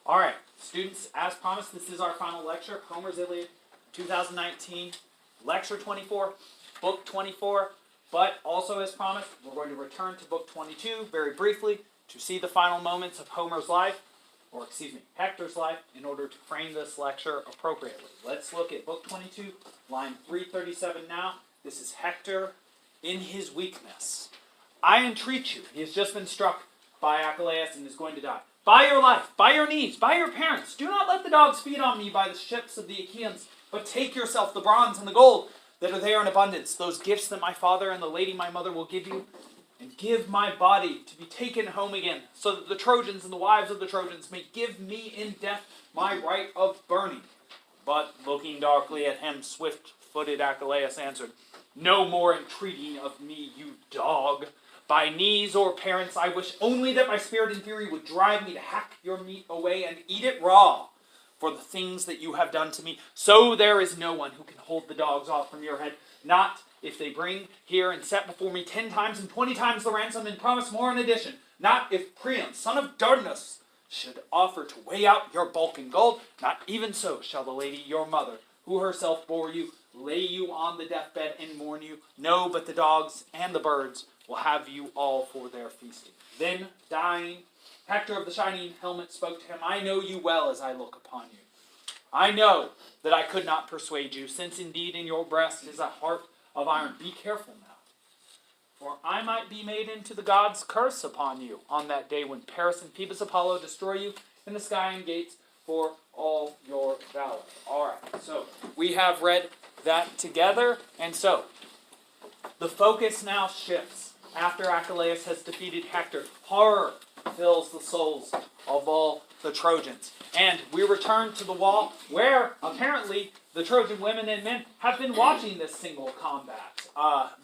Alright, students, as promised, this is our final lecture, Homer's Iliad 2019, lecture 24, book 24, but also as promised, we're going to return to book 22 very briefly to see the final moments of Homer's life, or excuse me, Hector's life, in order to frame this lecture appropriately. Let's look at book 22, line 337 now. This is Hector in his weakness. I entreat you, he has just been struck by Achilleus and is going to die. By your life, by your knees, by your parents, do not let the dogs feed on me by the ships of the Achaeans, but take yourself the bronze and the gold that are there in abundance, those gifts that my father and the lady my mother will give you, and give my body to be taken home again, so that the Trojans and the wives of the Trojans may give me in death my right of burning. But looking darkly at him, swift-footed Achilleus answered, no more entreating of me, you dog. By knees or parents, I wish only that my spirit and fury would drive me to hack your meat away and eat it raw. For the things that you have done to me, so there is no one who can hold the dogs off from your head, not if they bring here and set before me 10 times and 20 times the ransom and promise more in addition, not if Priam, son of Dardanus, should offer to weigh out your bulk in gold, not even so shall the lady your mother, who herself bore you, lay you on the deathbed and mourn you. No, but the dogs and the birds will have you all for their feasting. Then, dying, Hector of the shining helmet spoke to him, I know you well as I look upon you. I know that I could not persuade you, since indeed in your breast is a heart of iron. Be careful now, for I might be made into the gods' curse upon you on that day when Paris and Phoebus Apollo destroy you in the sky and gates for all your valor. Alright, so we have read that together, and so the focus now shifts. After Achilleus has defeated Hector, horror fills the souls of all the Trojans. And we return to the wall where, apparently, the Trojan women and men have been watching this single combat.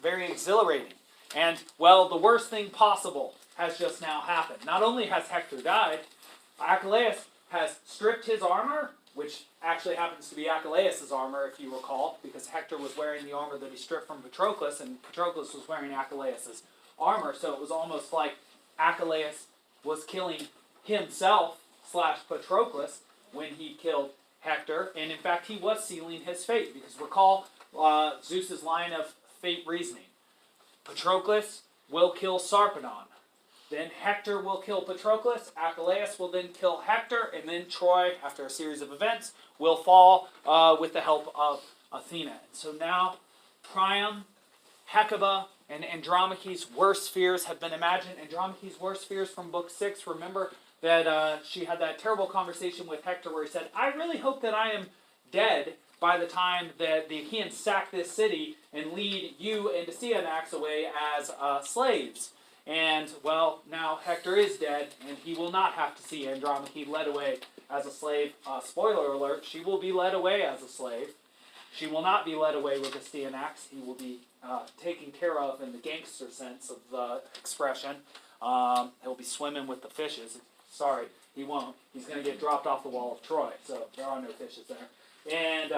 Very exhilarating. And, well, the worst thing possible has just now happened. Not only has Hector died, Achilleus has stripped his armor, which actually happens to be Achilleus' armor, if you recall, because Hector was wearing the armor that he stripped from Patroclus, and Patroclus was wearing Achilleus' armor, so it was almost like Achilleus was killing himself / Patroclus when he killed Hector, and in fact he was sealing his fate, because recall Zeus's line of fate reasoning. Patroclus will kill Sarpedon, then Hector will kill Patroclus, Achilleus will then kill Hector, and then Troy, after a series of events, will fall with the help of Athena. And so now Priam, Hekabe, and Andromache's worst fears have been imagined. Andromache's worst fears from book 6, remember that she had that terrible conversation with Hector where he said, I really hope that I am dead by the time that the Achaeans sack this city and lead you and Astyanax away as slaves. And, well, now Hector is dead, and he will not have to see Andromache led away as a slave. Spoiler alert, she will be led away as a slave. She will not be led away with Astyanax. He will be taken care of in the gangster sense of the expression. He'll be swimming with the fishes. Sorry, he won't. He's going to get dropped off the wall of Troy, so there are no fishes there. And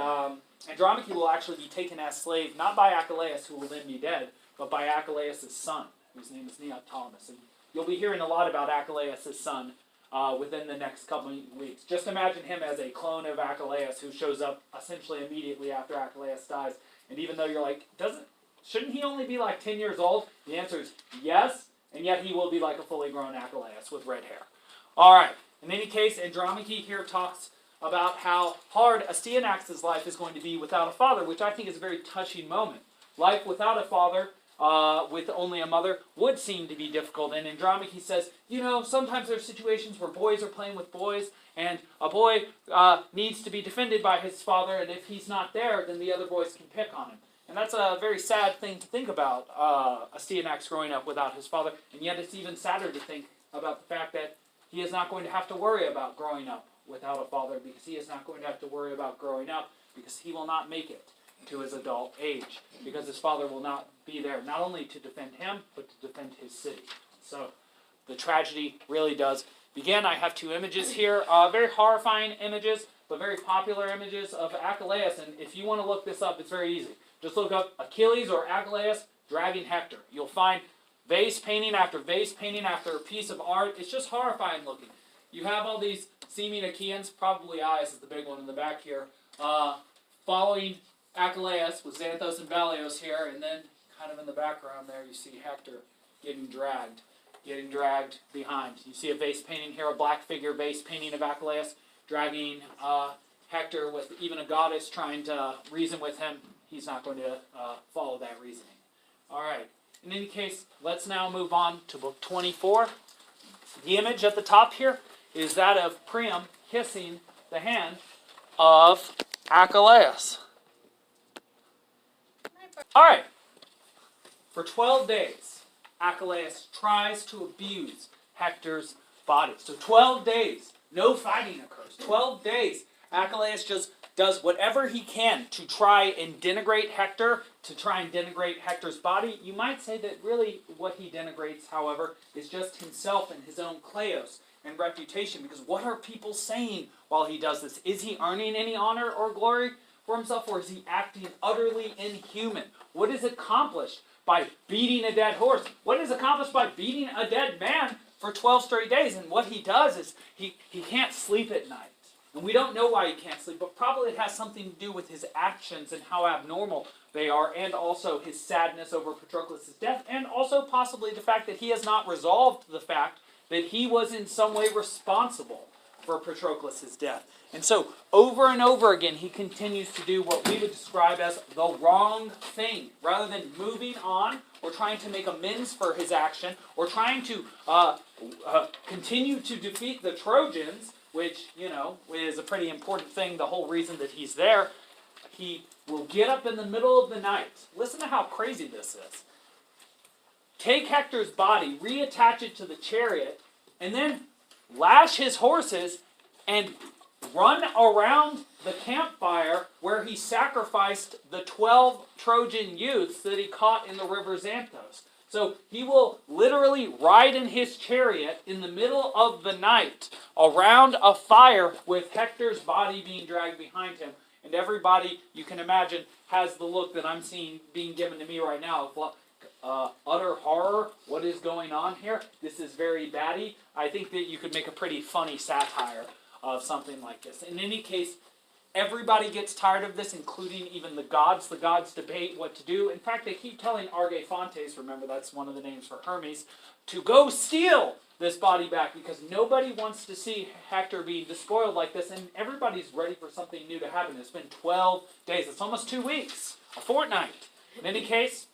Andromache will actually be taken as slave, not by Achilleus, who will then be dead, but by Achilleus' son, whose name is Neoptolemus. And you'll be hearing a lot about Achilleus' son within the next couple of weeks. Just imagine him as a clone of Achilleus who shows up essentially immediately after Achilleus dies. And even though you're like, shouldn't he only be like 10 years old? The answer is yes, and yet he will be like a fully grown Achilleus with red hair. Alright, in any case, Andromache here talks about how hard Astyanax's life is going to be without a father, which I think is a very touching moment. Life without a father, with only a mother, would seem to be difficult. And Andromache says, you know, sometimes there's situations where boys are playing with boys, and a boy needs to be defended by his father, and if he's not there, then the other boys can pick on him. And that's a very sad thing to think about, Astyanax growing up without his father, and yet it's even sadder to think about the fact that he is not going to have to worry about growing up without a father, because he is not going to have to worry about growing up, because he will not make it to his adult age, because his father will not be there, not only to defend him, but to defend his city. So the tragedy really does begin. I have 2 images here, very horrifying images, but very popular images of Achilleus, and if you want to look this up, it's very easy. Just look up Achilles or Achilleus dragging Hector. You'll find vase painting after piece of art. It's just horrifying looking. you have all these seeming Achaeans, probably Aias is the big one in the back here, following Achilleus with Xanthos and Balios here, and then kind of in the background there you see Hector getting dragged behind. You see a vase painting here, a black figure vase painting of Achilleus, dragging Hector with even a goddess trying to reason with him. He's not going to follow that reasoning. All right. In any case, let's now move on to book 24. The image at the top here is that of Priam kissing the hand of Achilleus. All right. For 12 days, Achilleus tries to abuse Hector's body. So 12 days, no fighting occurs. 12 days, Achilleus just does whatever he can to try and denigrate Hector, to try and denigrate Hector's body. You might say that really what he denigrates, however, is just himself and his own kleos and reputation. Because what are people saying while he does this? Is he earning any honor or glory for himself, or is he acting utterly inhuman? What is accomplished by beating a dead horse? What is accomplished by beating a dead man for 12 straight days? And what he does is he can't sleep at night. And we don't know why he can't sleep, but probably it has something to do with his actions and how abnormal they are, and also his sadness over Patroclus' death, and also possibly the fact that he has not resolved the fact that he was in some way responsible for Patroclus' death. And so, over and over again, he continues to do what we would describe as the wrong thing. Rather than moving on, or trying to make amends for his action, or trying to continue to defeat the Trojans, which, is a pretty important thing, the whole reason that he's there, he will get up in the middle of the night. Listen to how crazy this is. Take Hector's body, reattach it to the chariot, and then lash his horses and run around the campfire where he sacrificed the 12 Trojan youths that he caught in the river Xanthos. So he will literally ride in his chariot in the middle of the night around a fire with Hector's body being dragged behind him. And everybody, you can imagine, has the look that I'm seeing being given to me right now of utter horror. What is going on here? This is very batty. I think that you could make a pretty funny satire of something like this. In any case, everybody gets tired of this, including even the gods. The gods debate what to do. In fact, they keep telling Argefontes, remember that's one of the names for Hermes, to go steal this body back, because nobody wants to see Hector being despoiled like this, and everybody's ready for something new to happen. It's been 12 days. It's almost 2 weeks. A fortnight. In any case,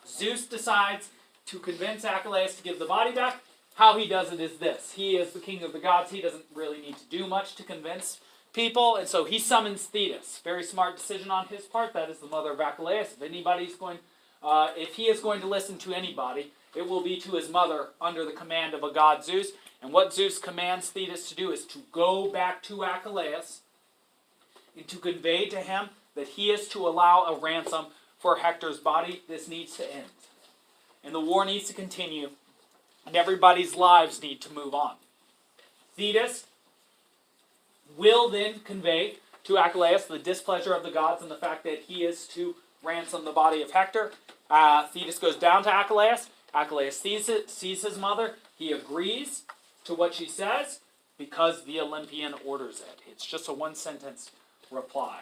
Zeus decides to convince Achilleus to give the body back. How he does it is this. He is the king of the gods. He doesn't really need to do much to convince people, and so he summons Thetis. Very smart decision on his part. That is the mother of Achilleus. If he is going to listen to anybody, it will be to his mother under the command of a god Zeus. And what Zeus commands Thetis to do is to go back to Achilleus and to convey to him that he is to allow a ransom for Hector's body. This needs to end. And the war needs to continue. And everybody's lives need to move on. Thetis will then convey to Achilleus the displeasure of the gods and the fact that he is to ransom the body of Hector. Thetis goes down to Achilleus. Achilleus sees his mother. He agrees to what she says because the Olympian orders it. It's just a one-sentence reply.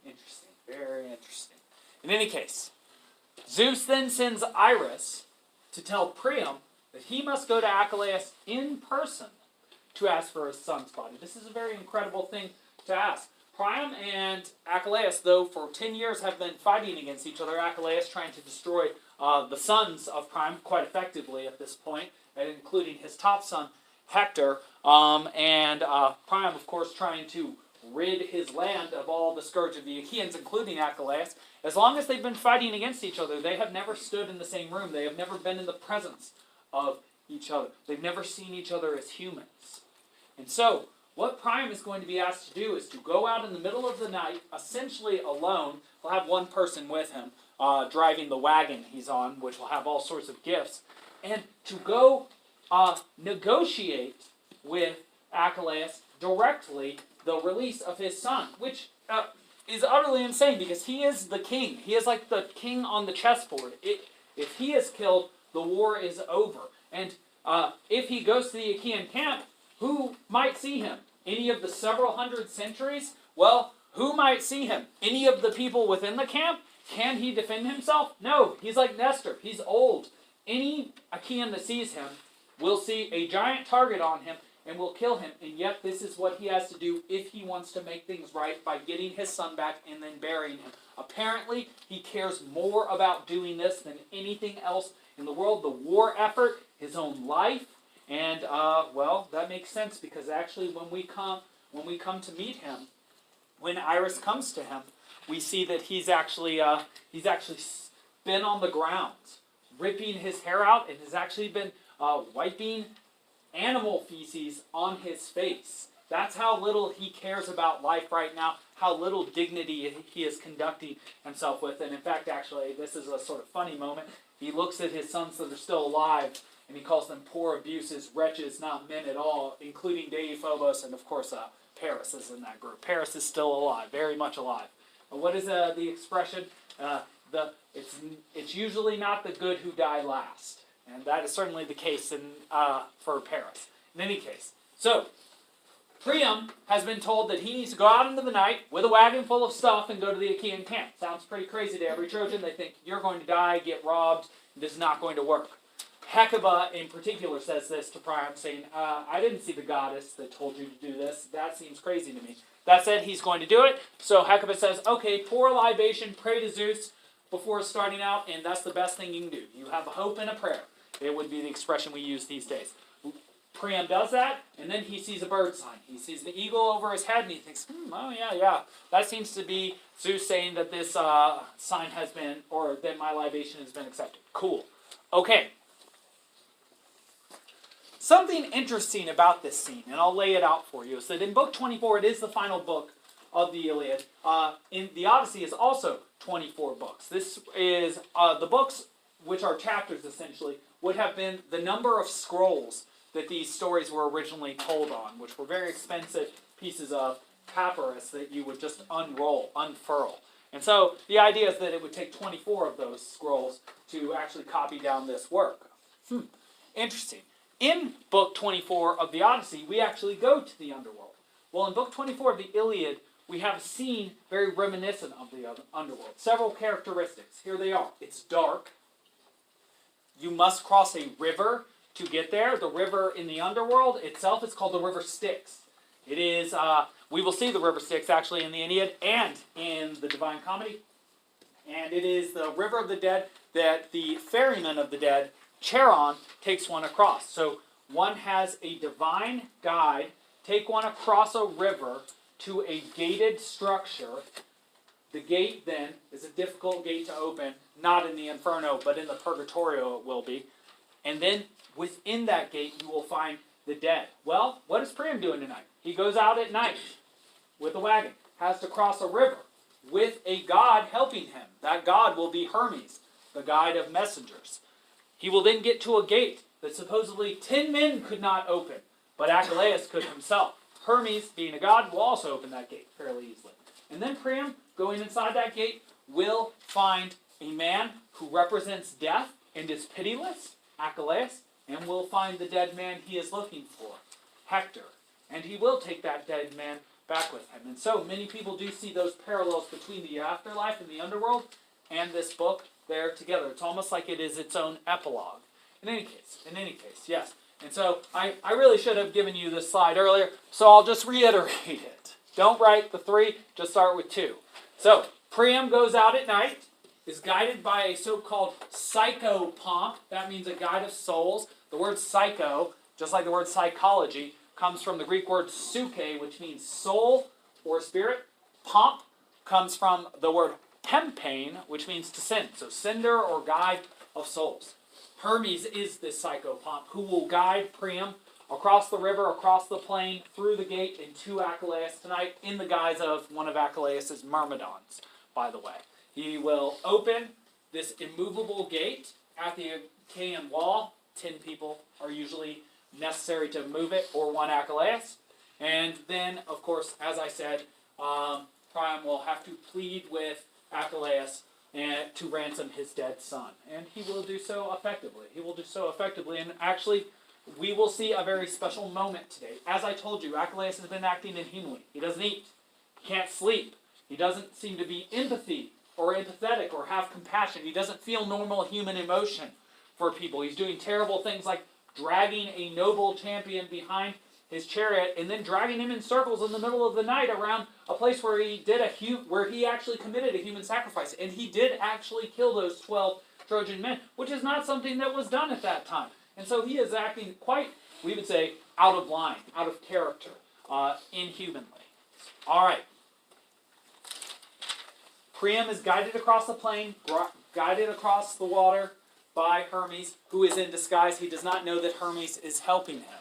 Interesting. Very interesting. In any case, Zeus then sends Iris to tell Priam that he must go to Achilleus in person to ask for his son's body. This is a very incredible thing to ask. Priam and Achilleus, though, for 10 years have been fighting against each other. Achilleus trying to destroy the sons of Priam quite effectively at this point, including his top son, Hector, and Priam, of course, trying to rid his land of all the scourge of the Achaeans, including Achilleus. As long as they've been fighting against each other, they have never stood in the same room. They have never been in the presence of each other. They've never seen each other as humans. And so, what Priam is going to be asked to do is to go out in the middle of the night, essentially alone. He'll have one person with him, driving the wagon he's on, which will have all sorts of gifts, and to go negotiate with Achilleus directly the release of his son, which is utterly insane because he is the king. He is like the king on the chessboard. If he is killed, the war is over. And if he goes to the Achaean camp, Who might see him? Any of the several hundred centuries? Well, who might see him? Any of the people within the camp? Can he defend himself? No, he's like Nestor. He's old. Any Achaean that sees him will see a giant target on him and will kill him. And yet this is what he has to do if he wants to make things right by getting his son back and then burying him. Apparently, he cares more about doing this than anything else in the world. The war effort, his own life, and well, that makes sense because actually when we come to meet him, when Iris comes to him, we see that he's actually been on the ground, ripping his hair out, and has actually been wiping animal feces on his face. That's how little he cares about life right now, how little dignity he is conducting himself with. And in fact, actually, this is a sort of funny moment. He looks at his sons that are still alive, and he calls them poor abuses, wretches, not men at all, including Deiphobos, and of course, Paris is in that group. Paris is still alive, very much alive. What is the expression? It's usually not the good who die last. And that is certainly the case for Paris. In any case, so Priam has been told that he needs to go out into the night with a wagon full of stuff and go to the Achaean camp. Sounds pretty crazy to every Trojan. They think you're going to die, get robbed, this is not going to work. Hekabe in particular says this to Priam, saying, I didn't see the goddess that told you to do this. That seems crazy to me. That said, he's going to do it. So Hekabe says, okay, pour a libation, pray to Zeus before starting out, and that's the best thing you can do. You have a hope and a prayer. It would be the expression we use these days. Priam does that, and then he sees a bird sign. He sees the eagle over his head, and he thinks, oh yeah. That seems to be Zeus saying that this sign has been, or that my libation has been accepted. Cool. Okay. Something interesting about this scene, and I'll lay it out for you, is that in Book 24, it is the final book of the Iliad. In the Odyssey is also 24 books. This is the books, which are chapters essentially, would have been the number of scrolls that these stories were originally told on, which were very expensive pieces of papyrus that you would just unfurl. And so the idea is that it would take 24 of those scrolls to actually copy down this work. Interesting. In Book 24 of the Odyssey, we actually go to the underworld. Well, in Book 24 of the Iliad, we have a scene very reminiscent of the underworld. Several characteristics. Here they are. It's dark. You must cross a river to get there. The river in the underworld itself is called the River Styx. It is, we will see the River Styx actually in the Iliad and in the Divine Comedy. And it is the River of the Dead that the ferryman of the dead, Charon, takes one across. So one has a divine guide take one across a river to a gated structure. The gate then is a difficult gate to open, not in the Inferno, but in the Purgatorio it will be. And then within that gate you will find the dead. Well, what is Priam doing tonight? He goes out at night with a wagon, has to cross a river with a god helping him. That god will be Hermes, the guide of messengers. He will then get to a gate that supposedly 10 men could not open, but Achilleus could himself. Hermes, being a god, will also open that gate fairly easily. And then Priam, going inside that gate, will find a man who represents death and is pitiless, Achilleus, and will find the dead man he is looking for, Hektor. And he will take that dead man back with him. And so many people do see those parallels between the afterlife and the underworld and this book there together. It's almost like it is its own epilogue. In any case, yes. And so I really should have given you this slide earlier, so I'll just reiterate it. Don't write the 3, just start with 2. So, Priam goes out at night, is guided by a so-called psychopomp. That means a guide of souls. The word psycho, just like the word psychology, comes from the Greek word psyche, which means soul or spirit. Pomp comes from the word pempane, which means to send. So sender or guide of souls. Hermes is this psychopomp who will guide Priam across the river, across the plain, through the gate, and to Achilleus tonight in the guise of one of Achilleus' myrmidons, by the way. He will open this immovable gate at the Achaean wall. 10 people are usually necessary to move it, or one Achilleus. And then, of course, as I said, Priam will have to plead with Achilleus and to ransom his dead son. And he will do so effectively. And actually, we will see a very special moment today. As I told you, Achilleus has been acting inhumanly. He doesn't eat. He can't sleep. He doesn't seem to be empathy or empathetic or have compassion. He doesn't feel normal human emotion for people. He's doing terrible things like dragging a noble champion behind his chariot and then dragging him in circles in the middle of the night around a place where he actually committed a human sacrifice. And he did actually kill those 12 Trojan men, which is not something that was done at that time. And so he is acting quite, we would say, out of line, out of character, inhumanly. All right. Priam is guided across the plain, guided across the water by Hermes, who is in disguise. He does not know that Hermes is helping him.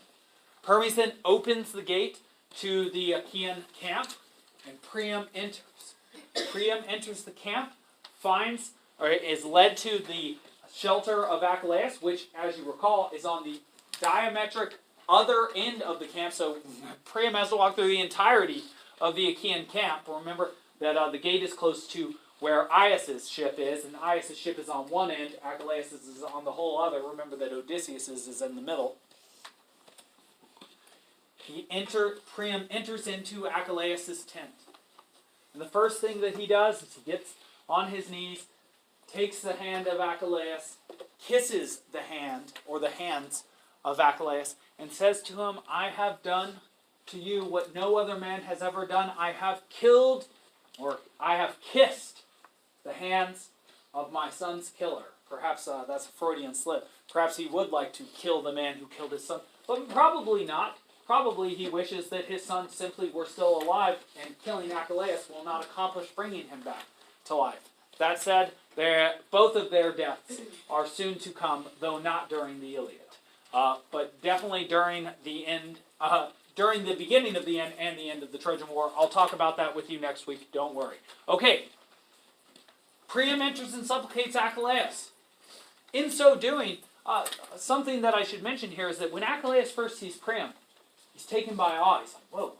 Hermes then opens the gate to the Achaean camp, and Priam enters. Priam enters the camp, is led to the shelter of Achilleus, which, as you recall, is on the diametric other end of the camp. So Priam has to walk through the entirety of the Achaean camp. Remember that the gate is close to where Aias' ship is, and Aias' ship is on one end, Achilleus is on the whole other. Remember that Odysseus is in the middle. Priam enters into Achilleus' tent. And the first thing that he does is he gets on his knees, takes the hand of Achilleus, kisses the hand, or the hands of Achilleus, and says to him, I have done to you what no other man has ever done. I have killed, or I have kissed the hands of my son's killer. Perhaps that's a Freudian slip. Perhaps he would like to kill the man who killed his son. But probably not. Probably he wishes that his son simply were still alive, and killing Achilleus will not accomplish bringing him back to life. That said, both of their deaths are soon to come, though not during the Iliad. But definitely during the end, during the beginning of the end and the end of the Trojan War. I'll talk about that with you next week. Don't worry. Okay. Priam enters and supplicates Achilleus. In so doing, something that I should mention here is that when Achilleus first sees Priam, he's taken by awe. He's like, whoa,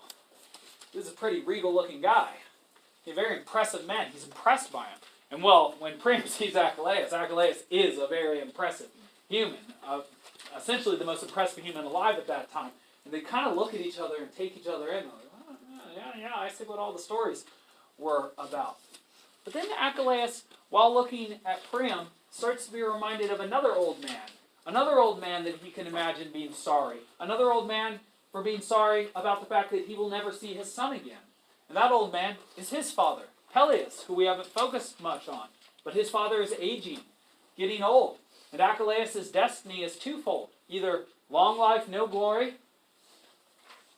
this is a pretty regal-looking guy. He's a very impressive man. He's impressed by him. And well, when Priam sees Achilleus, Achilleus is a very impressive human. Essentially the most impressive human alive at that time. And they kind of look at each other and take each other in. Like, oh, yeah, I see what all the stories were about. But then Achilleus, while looking at Priam, starts to be reminded of another old man. Another old man that he can imagine being sorry. Another old man for being sorry about the fact that he will never see his son again. And that old man is his father, Peleus, who we haven't focused much on. But his father is aging, getting old. And Achilleus' destiny is twofold. Either long life, no glory.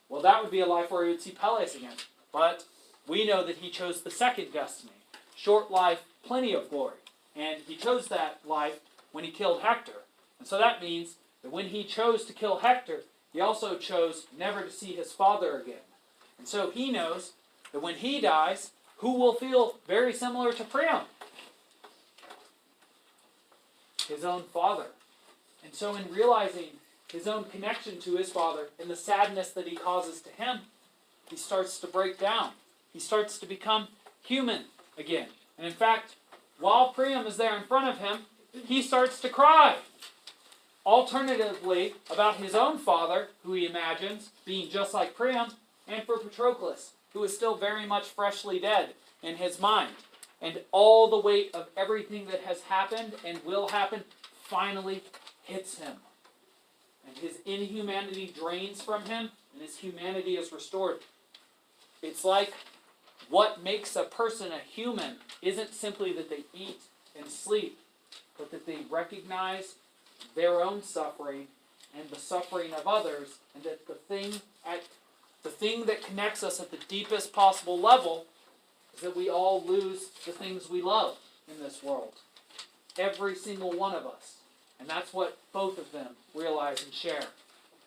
Well, that would be a life where he would see Peleus again. But we know that he chose the second destiny. Short life, plenty of glory. And he chose that life when he killed Hektor. And so that means that when he chose to kill Hektor, he also chose never to see his father again. And so he knows that when he dies, who will feel very similar to Priam? His own father. And so in realizing his own connection to his father and the sadness that he causes to him, he starts to break down. He starts to become human again. And in fact, while Priam is there in front of him, he starts to cry. Alternatively, about his own father, who he imagines being just like Priam, and for Patroclus, who is still very much freshly dead in his mind. And all the weight of everything that has happened and will happen finally hits him. And his inhumanity drains from him, and his humanity is restored. It's like what makes a person a human isn't simply that they eat and sleep, but that they recognize their own suffering and the suffering of others, and that the thing that connects us at the deepest possible level is that we all lose the things we love in this world. Every single one of us. And that's what both of them realize and share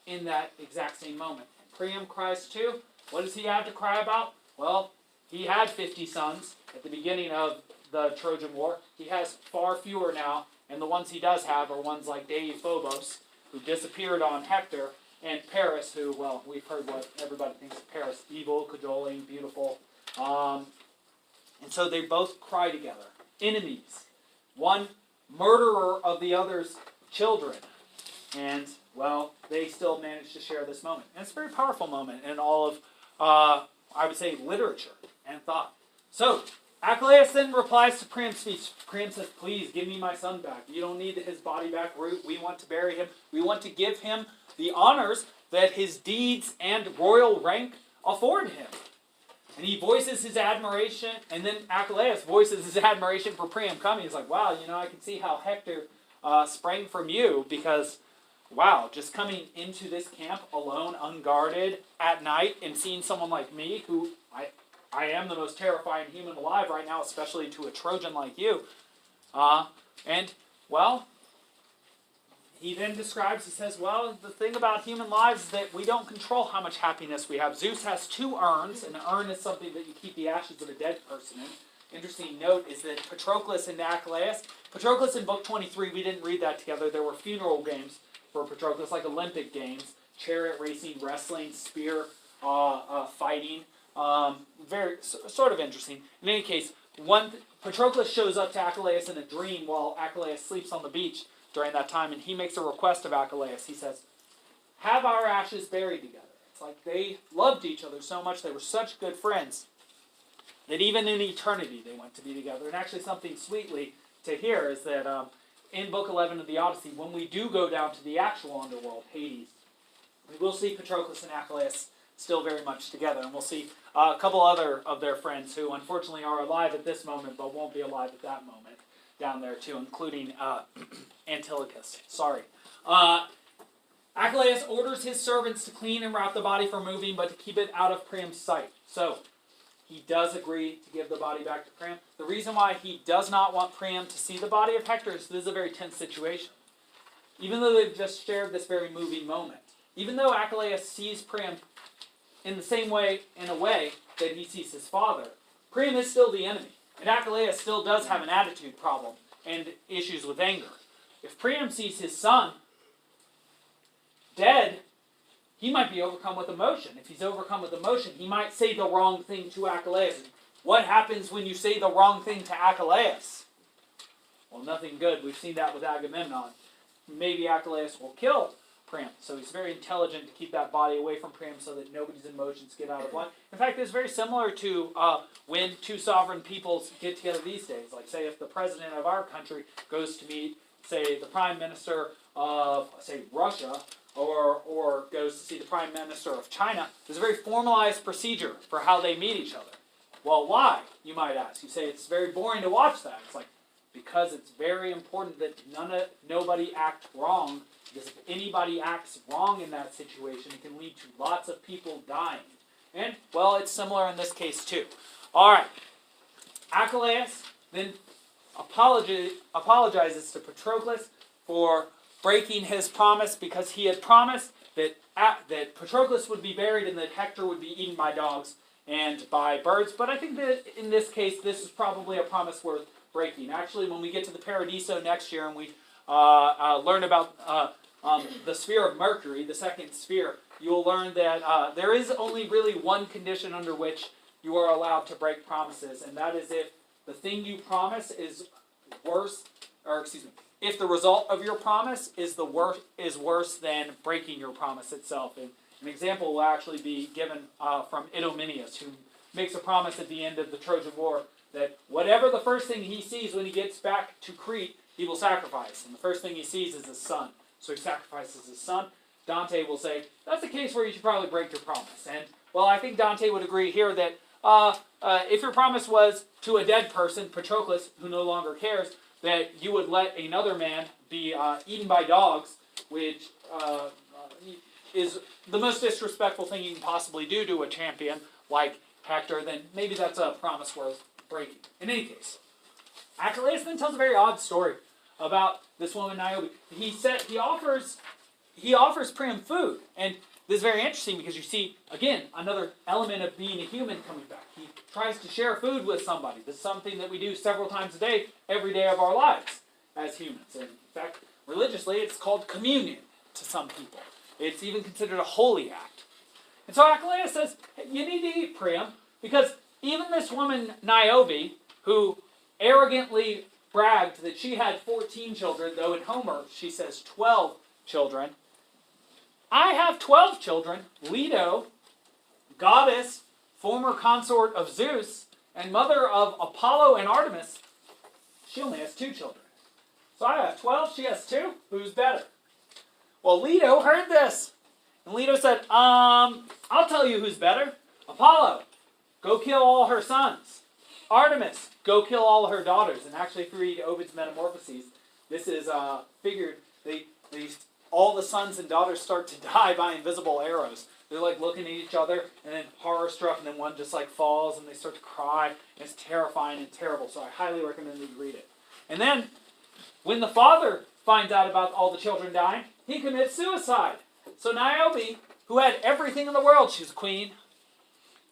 in that exact same moment. Priam cries too. What does he have to cry about? Well, he had 50 sons at the beginning of the Trojan War. He has far fewer now, and the ones he does have are ones like Deiphobos, who disappeared on Hektor, and Paris, who, well, we've heard what everybody thinks of Paris. Evil, cajoling, beautiful. And so they both cry together. Enemies. One murderer of the other's children. And, well, they still managed to share this moment. And it's a very powerful moment in all of, I would say, literature and thought. So, Achilleus then replies to Priam's speech. Priam says, please, give me my son back. You don't need his body back. We want to bury him. We want to give him the honors that his deeds and royal rank afford him. And he voices his admiration, and then Achilleus voices his admiration for Priam coming. He's like, wow, I can see how Hector sprang from you, because, wow, just coming into this camp alone, unguarded, at night, and seeing someone like me, who I am the most terrifying human alive right now, especially to a Trojan like you. And, well, he then describes, he says, well, the thing about human lives is that we don't control how much happiness we have. Zeus has 2 urns, and an urn is something that you keep the ashes of a dead person in. Interesting note is that Patroclus and Achilleus, Patroclus in book 23, we didn't read that together. There were funeral games for Patroclus, like Olympic games, chariot racing, wrestling, spear fighting. Very sort of interesting. In any case, Patroclus shows up to Achilleus in a dream while Achilleus sleeps on the beach during that time, and he makes a request of Achilleus. He says, have our ashes buried together. It's like they loved each other so much, they were such good friends, that even in eternity they went to be together. And actually something sweetly to hear is that in Book 11 of the Odyssey, when we do go down to the actual underworld, Hades, we will see Patroclus and Achilleus still very much together. And we'll see a couple other of their friends who unfortunately are alive at this moment, but won't be alive at that moment down there too, including Antilochus. Sorry. Achilleus orders his servants to clean and wrap the body for moving, but to keep it out of Priam's sight. So, he does agree to give the body back to Priam. The reason why he does not want Priam to see the body of Hector is this is a very tense situation. Even though they've just shared this very moving moment, even though Achilleus sees Priam in the same way, in a way, that he sees his father, Priam is still the enemy. And Achilleus still does have an attitude problem and issues with anger. If Priam sees his son dead, he might be overcome with emotion. If he's overcome with emotion, he might say the wrong thing to Achilleus. What happens when you say the wrong thing to Achilleus? Well, nothing good. We've seen that with Agamemnon. Maybe Achilleus will kill Priam. So he's very intelligent to keep that body away from Priam so that nobody's emotions get out of line. In fact, it's very similar to when 2 sovereign peoples get together these days. Like, say, if the president of our country goes to meet, say, the prime minister of, say, Russia, or goes to see the prime minister of China, there's a very formalized procedure for how they meet each other. Well, why, you might ask? You say it's very boring to watch that. It's like, because it's very important that nobody act wrong. Because if anybody acts wrong in that situation, it can lead to lots of people dying. And, well, it's similar in this case too. All right. Achilleus then apologizes to Patroclus for breaking his promise, because he had promised that Patroclus would be buried and that Hector would be eaten by dogs and by birds. But I think that in this case, this is probably a promise worth breaking. Actually, when we get to the Paradiso next year and we learn about the sphere of Mercury, the second sphere, you will learn that there is only really one condition under which you are allowed to break promises, and that is if the thing you promise is worse, or excuse me, if the result of your promise is worse than breaking your promise itself. And an example will actually be given from Idomeneus, who makes a promise at the end of the Trojan War that whatever the first thing he sees when he gets back to Crete, he will sacrifice. And the first thing he sees is his son. So he sacrifices his son. Dante will say, that's a case where you should probably break your promise. And, well, I think Dante would agree here that if your promise was to a dead person, Patroclus, who no longer cares, that you would let another man be eaten by dogs, which is the most disrespectful thing you can possibly do to a champion like Hector, then maybe that's a promise worth breaking. In any case, Achilleus then tells a very odd story about this woman Niobe. He offers Priam food, and this is very interesting because you see, again, another element of being a human coming back. He tries to share food with somebody. This is something that we do several times a day, every day of our lives as humans. And in fact, religiously, it's called communion to some people. It's even considered a holy act. And so Achilleus says, hey, you need to eat, Priam, because even this woman Niobe, who arrogantly bragged that she had 14 children, though in Homer she says 12 children. I have 12 children. Leto, goddess, former consort of Zeus, and mother of Apollo and Artemis, she only has 2 children. So I have 12, she has 2. Who's better? Well, Leto heard this. And Leto said, I'll tell you who's better. Apollo, go kill all her sons. Artemis, go kill all her daughters. And actually, if you read Ovid's Metamorphoses, this is figured, all the sons and daughters start to die by invisible arrows. They're like looking at each other and then horror struck, and then one just like falls and they start to cry. And it's terrifying and terrible, so I highly recommend that you read it. And then, when the father finds out about all the children dying, he commits suicide. So Niobe, who had everything in the world, she was a queen,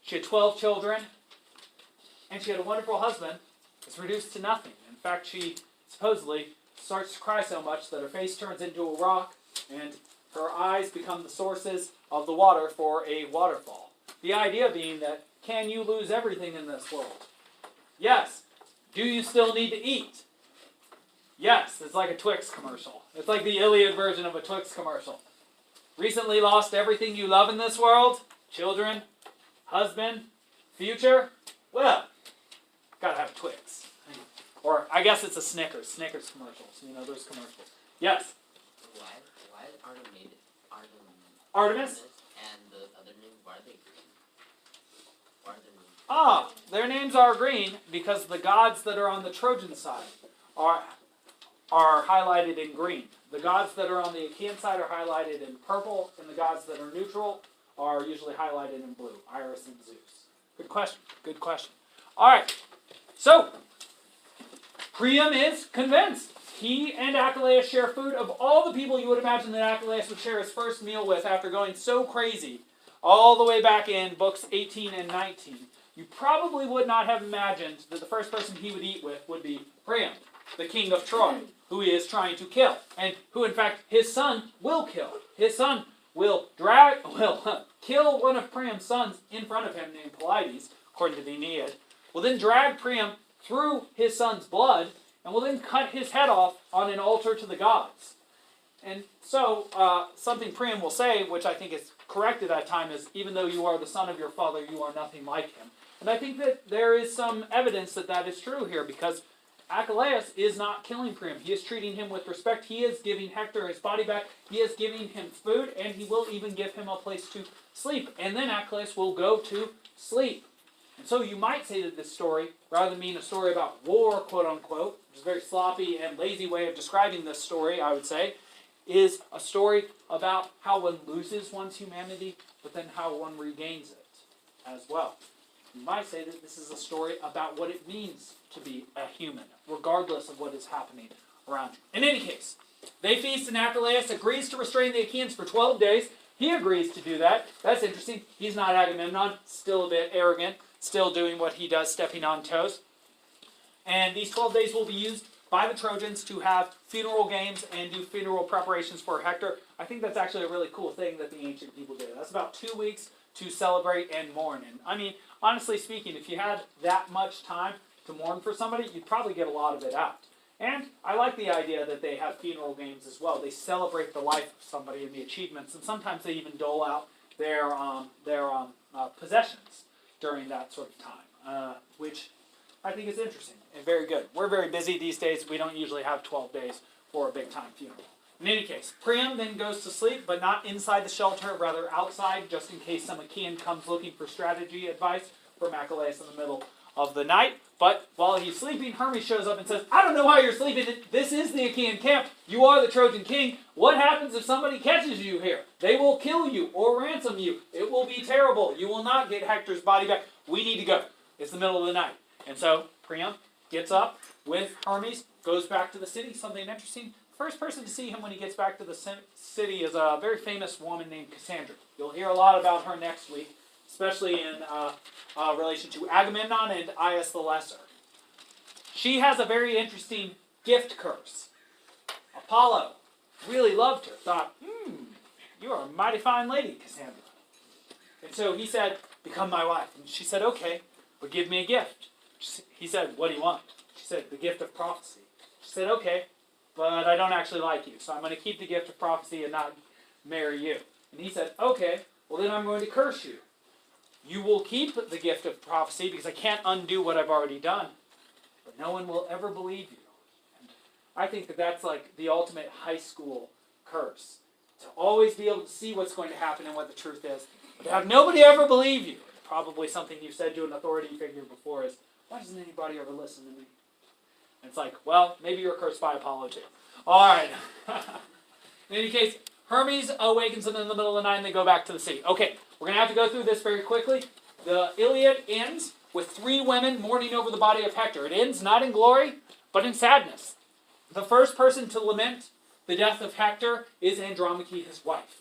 she had 12 children, and she had a wonderful husband, is reduced to nothing. In fact, she supposedly starts to cry so much that her face turns into a rock, and her eyes become the sources of the water for a waterfall. The idea being that, can you lose everything in this world? Yes. Do you still need to eat? Yes. It's like a Twix commercial. It's like the Iliad version of a Twix commercial. Recently lost everything you love in this world? Children? Husband? Future? Well, gotta have Twix. Or, I guess it's a Snickers commercials. You know, those commercials. Yes? Why Artemis? And the other name, why are they green? Why are they green? Their names are green because the gods that are on the Trojan side are highlighted in green. The gods that are on the Achaean side are highlighted in purple, and the gods that are neutral are usually highlighted in blue. Iris and Zeus. Good question. Good question. All right. So, Priam is convinced. He and Achilleus share food. Of all the people you would imagine that Achilleus would share his first meal with after going so crazy all the way back in books 18 and 19, you probably would not have imagined that the first person he would eat with would be Priam, the king of Troy, who he is trying to kill, and who, in fact, his son will kill. His son will kill one of Priam's sons in front of him, named Pelides, according to the Iliad, will then drag Priam through his son's blood, and will then cut his head off on an altar to the gods. And so, something Priam will say, which I think is correct at that time, is, even though you are the son of your father, you are nothing like him. And I think that there is some evidence that that is true here, because Achilleus is not killing Priam. He is treating him with respect. He is giving Hektor his body back. He is giving him food, and he will even give him a place to sleep. And then Achilleus will go to sleep. And so you might say that this story, rather than being a story about war, quote-unquote, which is a very sloppy and lazy way of describing this story, I would say, is a story about how one loses one's humanity, but then how one regains it as well. You might say that this is a story about what it means to be a human, regardless of what is happening around you. In any case, they feast, and Achilleus agrees to restrain the Achaeans for 12 days. He agrees to do that. That's interesting. He's not Agamemnon, still a bit arrogant, still doing what he does, stepping on toes. And these 12 days will be used by the Trojans to have funeral games and do funeral preparations for Hector. I think that's actually a really cool thing that the ancient people did. That's about 2 weeks to celebrate and mourn. And I mean, honestly speaking, if you had that much time to mourn for somebody, you'd probably get a lot of it out. And I like the idea that they have funeral games as well. They celebrate the life of somebody and the achievements, and sometimes they even dole out their possessions during that sort of time, which I think is interesting and very good. We're very busy these days. We don't usually have 12 days for a big-time funeral. In any case, Priam then goes to sleep, but not inside the shelter, rather outside, just in case some Achaean comes looking for strategy advice from Achilleus in the middle of the night. But while he's sleeping, Hermes shows up and says, I don't know why you're sleeping. This is the Achaean camp. You are the Trojan king. What happens if somebody catches you here? They will kill you or ransom you. It will be terrible. You will not get Hector's body back. We need to go. It's the middle of the night. And so Priam gets up with Hermes, goes back to the city. Something interesting. First person to see him when he gets back to the city is a very famous woman named Cassandra. You'll hear a lot about her next week, especially in relation to Agamemnon and Aias the Lesser. She has a very interesting gift curse. Apollo really loved her, thought, you are a mighty fine lady, Cassandra. And so he said, become my wife. And she said, okay, but give me a gift. He said, what do you want? She said, the gift of prophecy. She said, okay, but I don't actually like you, so I'm going to keep the gift of prophecy and not marry you. And he said, okay, well then I'm going to curse you. You will keep the gift of prophecy because I can't undo what I've already done, but no one will ever believe you. And I think that that's like the ultimate high school curse. To always be able to see what's going to happen and what the truth is, but to have nobody ever believe you. Probably something you've said to an authority figure before is, why doesn't anybody ever listen to me? And it's like, well, maybe you're cursed by Apollo too. Alright. In any case, Hermes awakens them in the middle of the night and they go back to the sea. Okay, we're going to have to go through this very quickly. The Iliad ends with 3 women mourning over the body of Hector. It ends not in glory, but in sadness. The first person to lament the death of Hector is Andromache, his wife,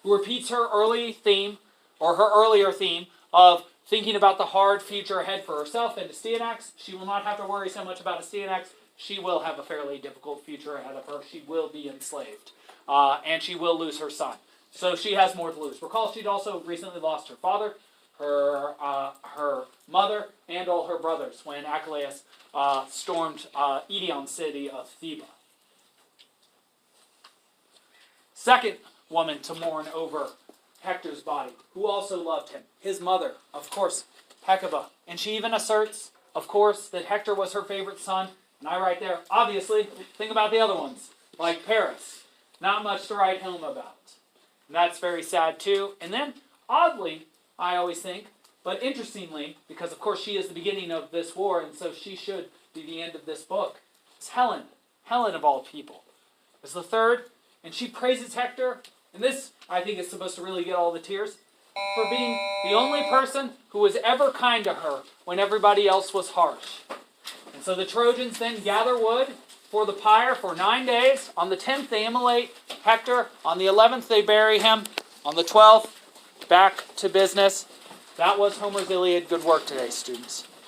who repeats her early theme, or her earlier theme, of thinking about the hard future ahead for herself and Astyanax. She will not have to worry so much about Astyanax. She will have a fairly difficult future ahead of her. She will be enslaved. And she will lose her son. So she has more to lose. Recall she'd also recently lost her father, her mother, and all her brothers when Achilleus stormed Edion's city of Theba. Second woman to mourn over Hector's body, who also loved him. His mother, of course, Hekabe. And she even asserts, of course, that Hector was her favorite son. And I write there, obviously, think about the other ones, like Paris. Not much to write home about. And that's very sad too. And then, oddly, I always think, but interestingly, because of course she is the beginning of this war, and so she should be the end of this book, is Helen. Helen of all people is the third, and she praises Hector. And this, I think, is supposed to really get all the tears, for being the only person who was ever kind to her when everybody else was harsh. And so the Trojans then gather wood for the pyre for 9 days. On the 10th, they immolate Hector. On the 11th, they bury him. On the 12th, back to business. That was Homer's Iliad. Good work today, students.